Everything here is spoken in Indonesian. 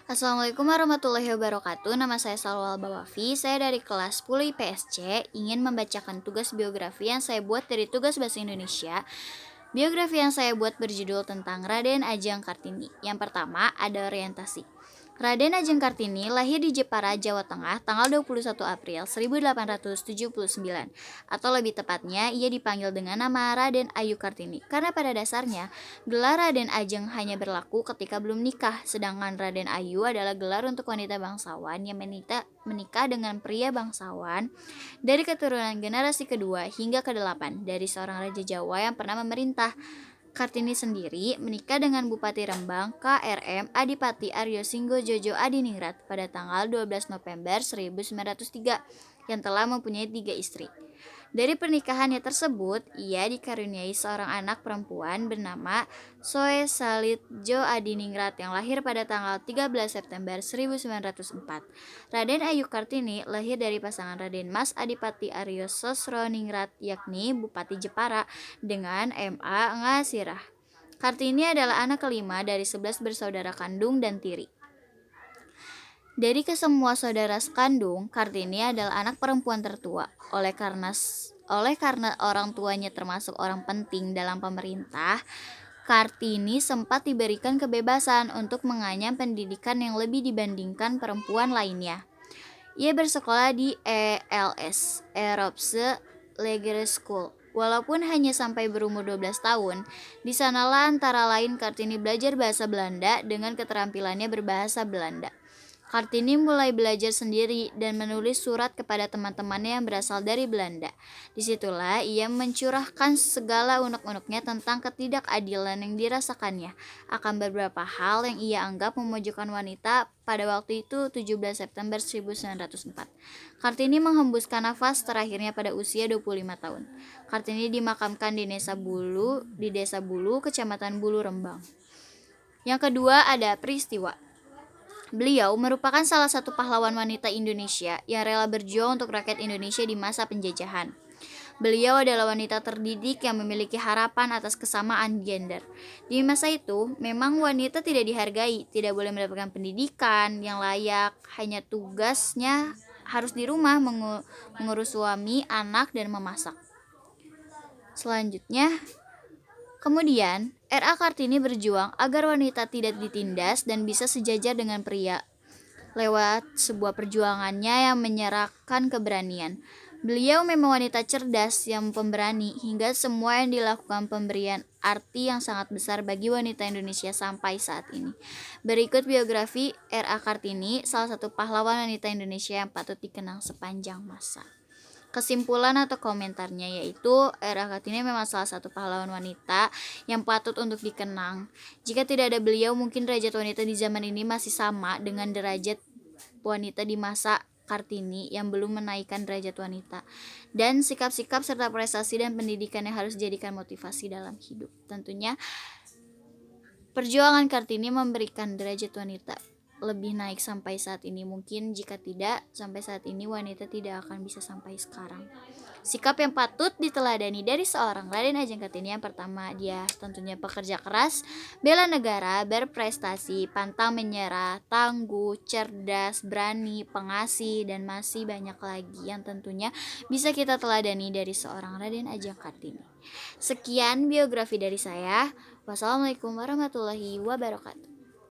Assalamualaikum warahmatullahi wabarakatuh. Nama saya Salwa Bawafi. Saya dari kelas 10 IPSC ingin membacakan tugas biografi yang saya buat dari tugas bahasa Indonesia. Biografi yang saya buat berjudul tentang Raden Ajeng Kartini. Yang pertama ada orientasi. Raden Ajeng Kartini lahir di Jepara, Jawa Tengah tanggal 21 April 1879. Atau lebih tepatnya ia dipanggil dengan nama Raden Ayu Kartini karena pada dasarnya gelar Raden Ajeng hanya berlaku ketika belum nikah, sedangkan Raden Ayu adalah gelar untuk wanita bangsawan yang menikah dengan pria bangsawan dari keturunan generasi kedua hingga ke-8 dari seorang raja Jawa yang pernah memerintah. Kartini sendiri menikah dengan Bupati Rembang KRM Adipati Aryo Singgo Jojo Adiningrat pada tanggal 12 November 1903 yang telah mempunyai 3 istri. Dari pernikahannya tersebut, ia dikaruniai seorang anak perempuan bernama Soe Salitjo Adiningrat yang lahir pada tanggal 13 September 1904. Raden Ayu Kartini lahir dari pasangan Raden Mas Adipati Aryo Sosroningrat yakni Bupati Jepara dengan M.A. Ngasirah. Kartini adalah anak kelima dari 11 bersaudara kandung dan tiri. Dari kesemua saudara sekandung, Kartini adalah anak perempuan tertua. Oleh karena orang tuanya termasuk orang penting dalam pemerintah, Kartini sempat diberikan kebebasan untuk menganyam pendidikan yang lebih dibandingkan perempuan lainnya. Ia bersekolah di ELS, Europese Lagere School. Walaupun hanya sampai berumur 12 tahun, di sanalah antara lain Kartini belajar bahasa Belanda dengan keterampilannya berbahasa Belanda. Kartini mulai belajar sendiri dan menulis surat kepada teman-temannya yang berasal dari Belanda. Disitulah ia mencurahkan segala unek-uneknya tentang ketidakadilan yang dirasakannya akan beberapa hal yang ia anggap memojokkan wanita pada waktu itu 17 September 1904. Kartini menghembuskan nafas terakhirnya pada usia 25 tahun. Kartini dimakamkan di Desa Bulu, Kecamatan Bulu Rembang. Yang kedua ada peristiwa. Beliau merupakan salah satu pahlawan wanita Indonesia yang rela berjuang untuk rakyat Indonesia di masa penjajahan. Beliau adalah wanita terdidik yang memiliki harapan atas kesamaan gender. Di masa itu, memang wanita tidak dihargai, tidak boleh mendapatkan pendidikan yang layak, hanya tugasnya harus di rumah mengurus suami, anak, dan memasak. Selanjutnya, kemudian, R.A. Kartini berjuang agar wanita tidak ditindas dan bisa sejajar dengan pria lewat sebuah perjuangannya yang menyerahkan keberanian. Beliau memang wanita cerdas yang pemberani hingga semua yang dilakukan pemberian arti yang sangat besar bagi wanita Indonesia sampai saat ini. Berikut biografi R.A. Kartini, salah satu pahlawan wanita Indonesia yang patut dikenang sepanjang masa. Kesimpulan atau komentarnya yaitu R.A. Kartini memang salah satu pahlawan wanita yang patut untuk dikenang. Jika tidak ada beliau, mungkin derajat wanita di zaman ini masih sama dengan derajat wanita di masa Kartini yang belum menaikkan derajat wanita. Dan sikap-sikap serta prestasi dan pendidikan yang harus dijadikan motivasi dalam hidup. Tentunya perjuangan Kartini memberikan derajat wanita lebih naik sampai saat ini. Mungkin jika tidak, sampai saat ini wanita tidak akan bisa sampai sekarang. Sikap yang patut diteladani dari seorang Raden Ajeng Kartini, yang pertama, dia tentunya pekerja keras, bela negara, berprestasi, pantang menyerah, tangguh, cerdas, berani, pengasih, dan masih banyak lagi yang tentunya bisa kita teladani dari seorang Raden Ajeng Kartini. Sekian biografi dari saya. Wassalamualaikum warahmatullahi wabarakatuh.